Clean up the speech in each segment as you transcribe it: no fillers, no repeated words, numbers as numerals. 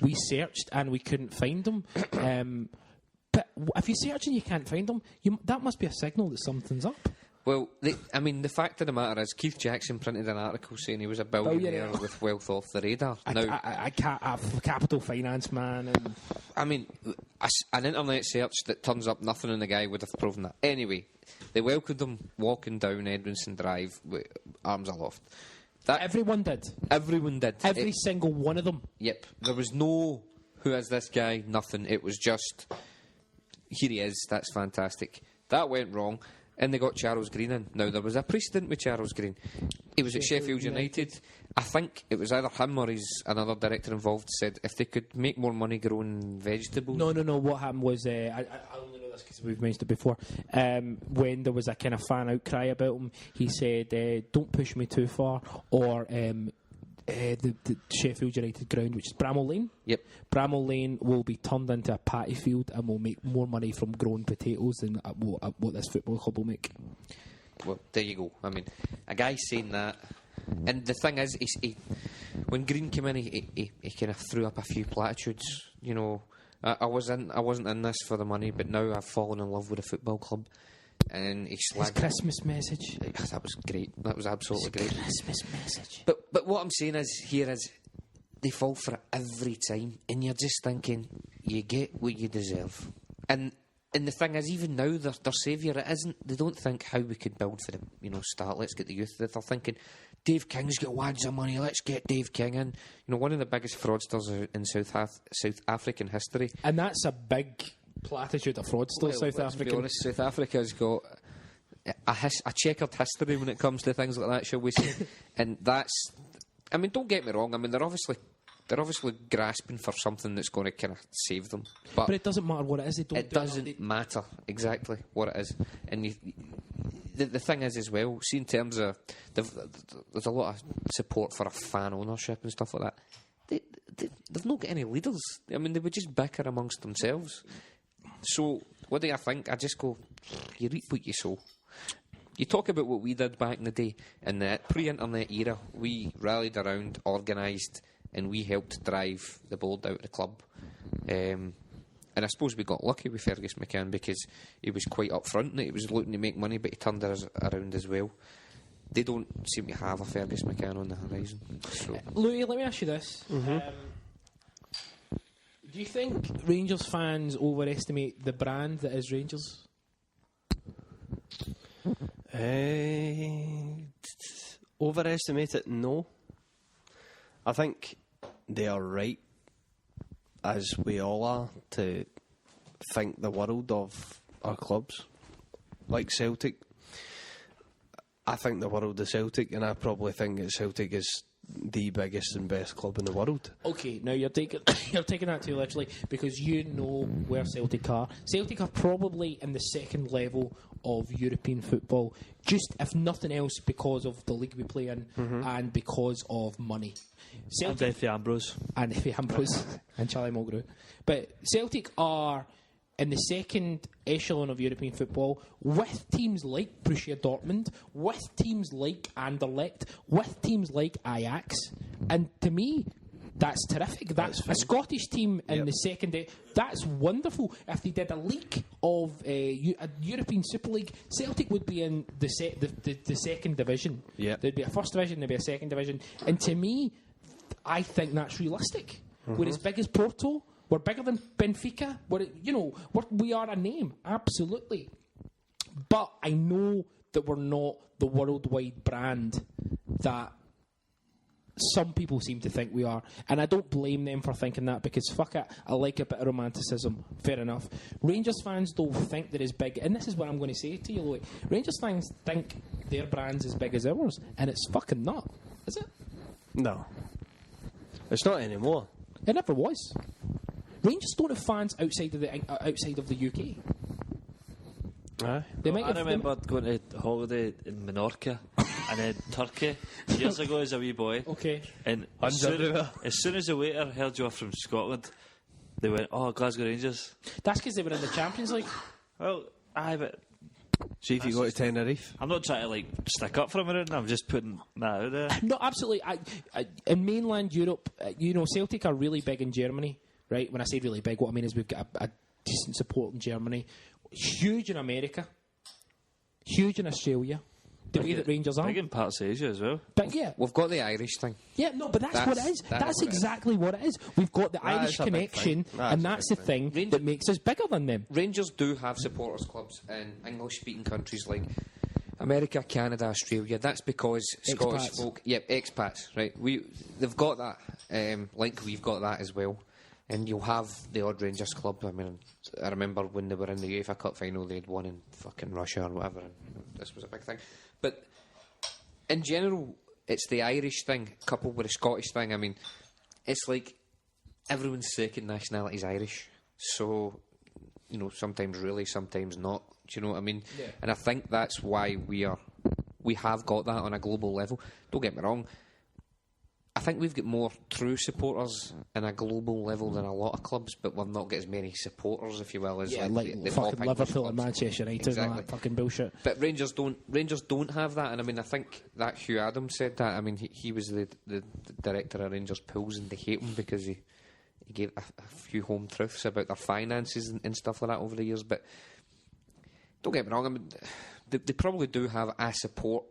we searched and we couldn't find them. But if you search and you can't find them, that must be a signal that something's up. Well, the fact of the matter is, Keith Jackson printed an article saying he was a billionaire with wealth off the radar. A capital finance man. And I mean, an internet search that turns up nothing in the guy would have proven that. Anyway, they welcomed him walking down Edmondson Drive with arms aloft. Everyone did. Everyone did. Every single one of them. Yep. There was no, who is this guy? Nothing. It was just, here he is, that's fantastic. That went wrong. And they got Charles Green in. Now, there was a precedent with Charles Green. He was at Sheffield United. I think it was either him or another director involved said if they could make more money growing vegetables. No. What happened was, I only know this because we've mentioned it before, when there was a kind of fan outcry about him, he said, don't push me too far, or the Sheffield United ground, which is Bramall Lane. Yep. Bramall Lane will be turned into a patty field and will make more money from growing potatoes than what this football club will make. Well, there you go. I mean, a guy saying that, and the thing is, when Green came in, he kind of threw up a few platitudes. You know, I wasn't in this for the money, but now I've fallen in love with a football club. And he slagged his Christmas message. That was great. That was absolutely great. Christmas message. But what I'm saying is, they fall for it every time, and you're just thinking, you get what you deserve. And the thing is, even now, their saviour, it isn't. They don't think how we could build for them. You know, let's get the youth. They're thinking, Dave King's got wads of money. Let's get Dave King in. You know, one of the biggest fraudsters in South African history. And that's a big platitude of fraudsters, South Africa. To be honest, South Africa's got a checkered history when it comes to things like that, shall we say? And that's, I mean, don't get me wrong. I mean, they're obviously grasping for something that's going to kind of save them. But it doesn't matter what it is. It doesn't matter exactly what it is. And the thing is as well, see, in terms of there's a lot of support for a fan ownership and stuff like that. They've not got any leaders. I mean, they would just bicker amongst themselves. So, what do I think? I just go, you reap what you sow. You talk about what we did back in the day. In the pre-internet era, we rallied around, organised, and we helped drive the board out of the club. And I suppose we got lucky with Fergus McCann because he was quite upfront and he was looking to make money, but he turned us around as well. They don't seem to have a Fergus McCann on the horizon. So. Louis, let me ask you this. Mm-hmm. Do you think Rangers fans overestimate the brand that is Rangers? Overestimate it? No. I think they are right, as we all are, to think the world of our clubs. Like Celtic. I think the world of Celtic, and I probably think that Celtic is the biggest and best club in the world. Okay, now you're taking that too literally because you know where Celtic are. Celtic are probably in the second level of European football, just if nothing else because of the league we play in and because of money. Celtic, and Effie Ambrose. And Effie Ambrose and Charlie Mulgrew. But Celtic are in the second echelon of European football with teams like Borussia Dortmund, with teams like Anderlecht, with teams like Ajax. And to me, that's terrific. That's a Scottish team in the second. That's wonderful. If they did a league of a European Super League, Celtic would be in the second division. Yep. There'd be a first division, there'd be a second division. And to me, I think that's realistic. We're as big as Porto. We're bigger than Benfica. We are a name, absolutely. But I know that we're not the worldwide brand that some people seem to think we are. And I don't blame them for thinking that because, fuck it, I like a bit of romanticism. Fair enough. Rangers fans don't think they're as big. And this is what I'm going to say to you, Louis. Rangers fans think their brand's as big as ours. And it's fucking not. Is it? No. It's not anymore. It never was. Rangers don't have fans outside of the UK. Aye. I remember going to holiday in Menorca and then Turkey years ago as a wee boy. Okay. And as soon as the waiter heard you were from Scotland, they went, "Oh, Glasgow Rangers." That's because they were in the Champions League. Well, aye, but See if you go to Tenerife. I'm not trying to stick up for him or anything. I'm just putting that out there. No, absolutely. In mainland Europe, Celtic are really big in Germany, right? When I say really big, what I mean is we've got a decent support in Germany. Huge in America. Huge in Australia. The way that Rangers are. Big in parts of Asia as well. But yeah. We've got the Irish thing. Yeah, no, but that's what it is. That's exactly what it is. We've got the Irish connection, and that's the thing that makes us bigger than them. Rangers do have supporters clubs in English-speaking countries like America, Canada, Australia. That's because Scottish folk, expats, right? They've got that. We've got that as well. And you'll have the odd Rangers club. I mean, I remember when they were in the UEFA Cup final, they'd won in fucking Russia or whatever, and this was a big thing. But in general, it's the Irish thing coupled with the Scottish thing. I mean, it's like everyone's second nationality is Irish. So, sometimes really, sometimes not. Do you know what I mean? Yeah. And I think that's why we have got that on a global level. Don't get me wrong. I think we've got more true supporters on a global level than a lot of clubs, but we've not got as many supporters, if you will, as the fucking Liverpool and Manchester United and that fucking bullshit. But Rangers don't have that, and I mean, I think that Hugh Adams said that. I mean, he was the director of Rangers Pools, and they hate him because he gave a few home truths about their finances and stuff like that over the years. But don't get me wrong, I mean, they probably do have a support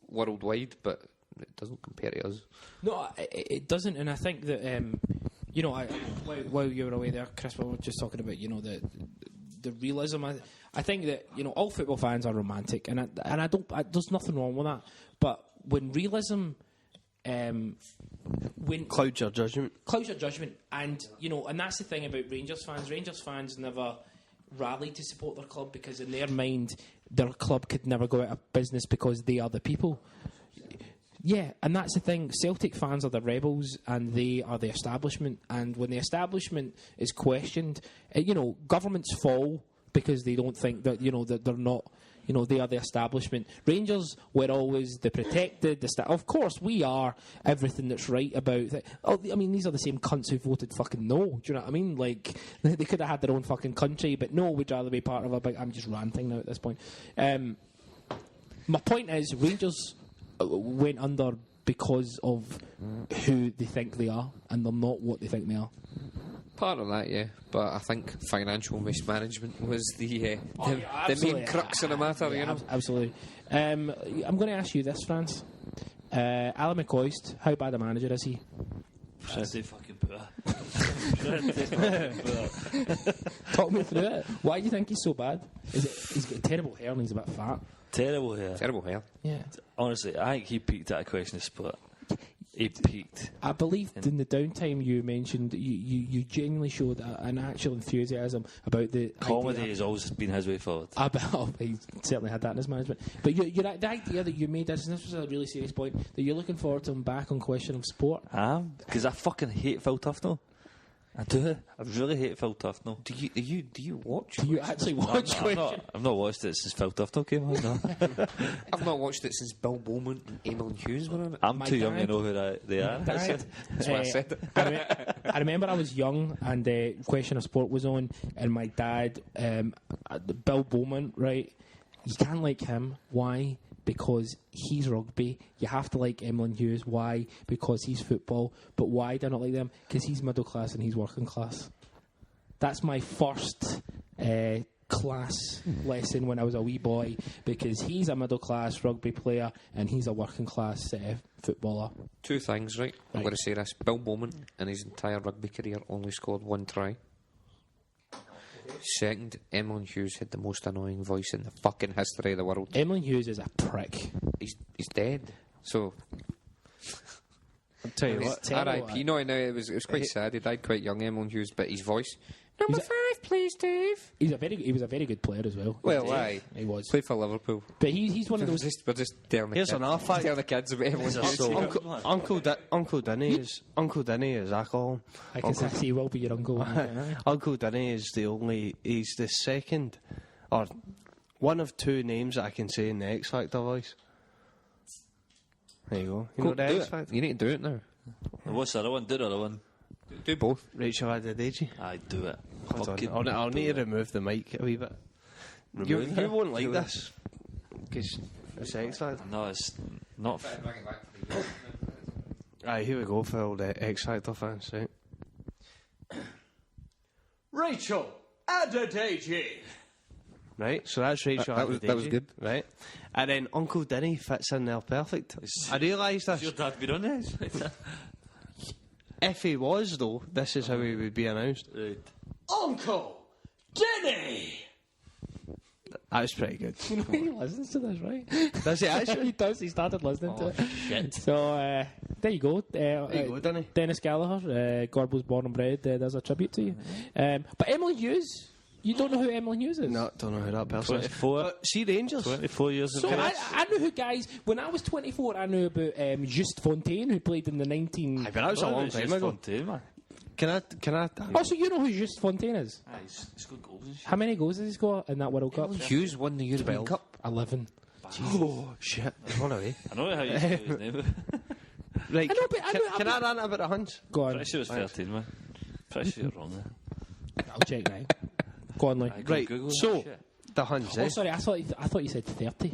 worldwide, but it doesn't compare to us. No, it doesn't, and I think that while you were away there, Chris, we were just talking about the realism. I think that all football fans are romantic, and I don't. There's nothing wrong with that. But when realism, when clouds your judgment, and and that's the thing about Rangers fans. Rangers fans never rallied to support their club because in their mind, their club could never go out of business because they are the people. Yeah, and that's the thing. Celtic fans are the rebels, and they are the establishment. And when the establishment is questioned, governments fall because they don't think that that they're not. They are the establishment. Rangers were always the protected. Of course, we are everything that's right about. These are the same cunts who voted fucking no. Do you know what I mean? Like they could have had their own fucking country, but no, we'd rather be part of a big. I'm just ranting now at this point. My point is, Rangers went under because of who they think they are, and they're not what they think they are. Part of that, yeah, but I think financial mismanagement was the main crux of the matter. Absolutely. I'm going to ask you this, Franz. Alan McCoist, how bad a manager is he? Pretty fucking poor. Talk me through it. Why do you think he's so bad? He's got terrible hair and he's a bit fat. Terrible hair. Yeah. Honestly, I think he peaked at a question of sport. He peaked. I believe in the downtime you mentioned, you genuinely showed an actual enthusiasm about the comedy has always been his way forward. He certainly had that in his management. But the idea that you made this, and this was a really serious point, that you're looking forward to him back on Question of Sport. Because I fucking hate Phil Tufnell. I do. I really hate Phil Tufnell. Do you watch? Do you actually watch? I've not watched it since Phil Tufnell came on. No. I've not watched it since Bill Bowman and Emil Hughes were on it. I'm too young to know who they are. That's why I said it. I remember I was young and Question of Sport was on, and my dad, Bill Bowman, right? You can't like him. Why? Because he's rugby. You have to like Emlyn Hughes. Why? Because he's football. But why do I not like them? Because he's middle class and he's working class. That's my first class lesson when I was a wee boy, because he's a middle class rugby player and he's a working class footballer. Two things, right? I'm going to say this. Bill Bowman, in his entire rugby career, only scored one try. Second, Emlyn Hughes had the most annoying voice in the fucking history of the world. Emlyn Hughes is a prick. He's dead. So I'll tell you what. R.I.P. No, it was quite sad. He died quite young, Emlyn Hughes, but his voice. Number 5, please, Dave. He was a very good player as well. Well, aye, he was. Played for Liverpool. But he's one of those. We're just telling the Here's kids. another fact. Telling the kids about Emlyn Hughes. Uncle Denny is alcohol. I guess he will be your uncle. Uncle Denny is he's the second, or one of two names that I can say in the X Factor voice. There you go. You know the X Factor? You need to do it now. What's the other one? Do the other one. Do both. Rachel Adedeji. I do it. I'll need to remove the mic a wee bit. remove You it. won't like this because it's X Factor. No, it's not. Aye, here we go for all the X Factor fans, right? Rachel Adedeji. Right, so that's Rachel Adedeji. That was good. Right, and then Uncle Denny fits in there perfect. I realised Has this. your dad been on this? If he was, though, this is how he would be announced. Right. Uncle Denny! That was pretty good. You know, he listens to this, right? Does he actually? He does. He started listening to it. Shit. So there you go. There you go, Denny. Dennis Gallagher, God was born and bred. There's a tribute to you. But Emily Hughes, you don't know who Emily Hughes is? No, don't know who that person is. 24. But see Rangers. 24 years So ago. I knew who guys. When I was 24, I knew about Just Fontaine, who played in the 19. Aye, but that was a long time ago. Man. Can I? Oh, so you know who Just Fontaine is? Aye, he's got goals and shit. How many goals did he score in that World Cup? Hughes won the European 12. Cup. 11. Oh shit! There's one away. I know how you say his name. Right. I know, but I know- Can I rant about the Huns? Go on. Pretty sure it was 13, man. Pretty sure you're wrong there. I'll check now. Go on, Lee. Aye, go Right. Google So that shit. the Huns. Oh, sorry. I thought you said 30.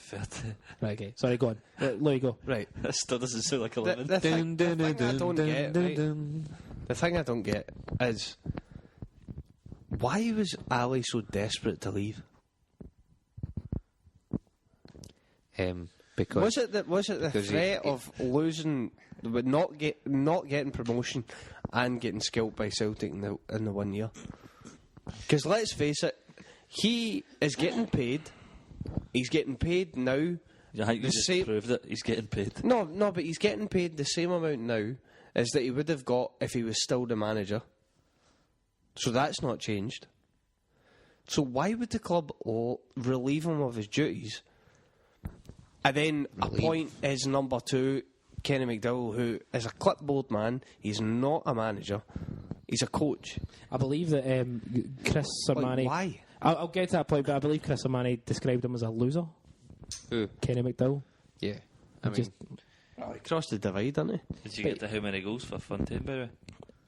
30. Right. Okay. Sorry. Go on. Louis, go. Right. That still doesn't sound like The 11. thing I don't get, right? The thing I don't get is why was Ali so desperate to leave? Because Was it the because threat of losing, but not getting promotion, and getting scalped by Celtic in the 1 year? Because let's face it, he is getting paid. He's getting paid now. I think you the just same- proved it. He's getting paid. No, but he's getting paid the same amount now as that he would have got if he was still the manager. So that's not changed. So why would the club relieve him of his duties and then appoint his number two, Kenny McDowell, who is a clipboard man? He's not a manager. He's a coach. I believe that Chris Sermanni. Why? I'll get to that point, but I believe Chris Sermanni described him as a loser. who? Kenny McDowell. Yeah, I mean, Just- He crossed the divide, didn't he? Did you get to how many goals for Fontaine, by the way?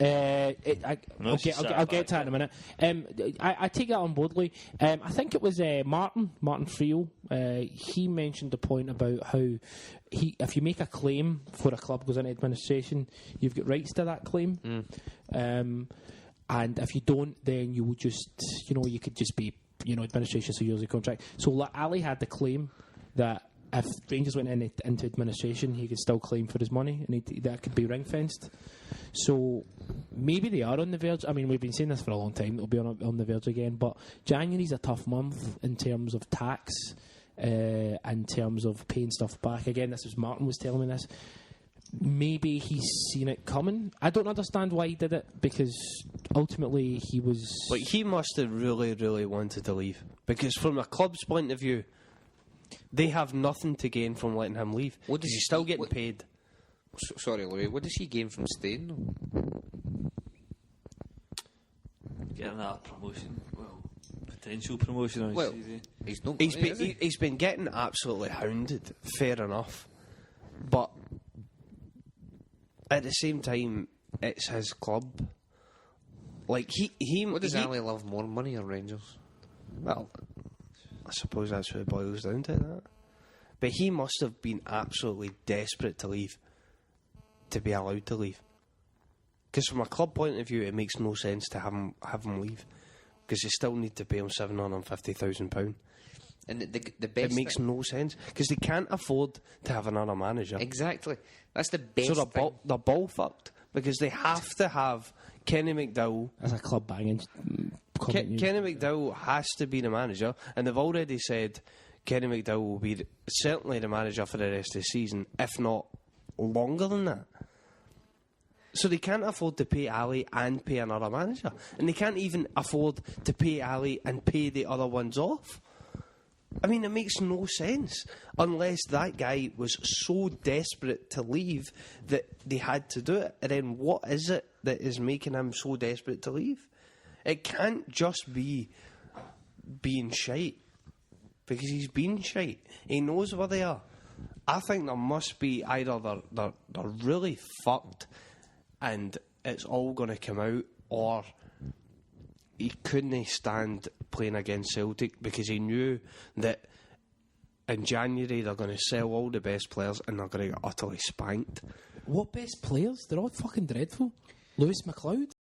I'll get to that in a minute. I take that on board, Lee. I think it was Martin Friel. He mentioned the point about how if you make a claim for a club goes into administration, you've got rights to that claim. And if you don't, then you will just, you could just be, administration, so use the contract. So Ali had the claim that if Rangers went into administration, he could still claim for his money, and that could be ring fenced. So maybe they are on the verge. I mean, we've been saying this for a long time. They'll be on the verge again. But January's a tough month in terms of tax, in terms of paying stuff back. Again, this was Martin was telling me this. Maybe he's seen it coming. I don't understand why he did it, because ultimately he was. But he must have really, really wanted to leave. Because from a club's point of view, they have nothing to gain from letting him leave. What does Because he's he- still getting what- paid. sorry, Louis. What does he gain from staying? though? Getting that promotion. Well, potential promotion on his Well, CV. he's not. He's money, been, is he? he's been getting absolutely hounded, fair enough. But at the same time, it's his club. Like, he What does Ali love more, money or Rangers? Well, I suppose that's what it boils down to, that. But he must have been absolutely desperate to leave, to be allowed to leave. Because from a club point of view, it makes no sense to have him leave, because you still need to pay him £750,000. And the It best. makes no sense, because they can't afford to have another manager. Exactly. That's the best. So thing. they're ball fucked, because they have to have Kenny McDowell. As a club banging comment. Kenny McDowell has to be the manager, and they've already said Kenny McDowell will be certainly the manager for the rest of the season, if not longer than that. So they can't afford to pay Ali and pay another manager, and they can't even afford to pay Ali and pay the other ones off. I mean, it makes no sense unless that guy was so desperate to leave that they had to do it. And then what is it that is making him so desperate to leave? It can't just be being shite, because he's been shite. He knows where they are. I think there must be either they're really fucked and it's all going to come out, or he couldn't stand playing against Celtic because he knew that in January they're going to sell all the best players and they're going to get utterly spanked. What best players? They're all fucking dreadful. Lewis McLeod.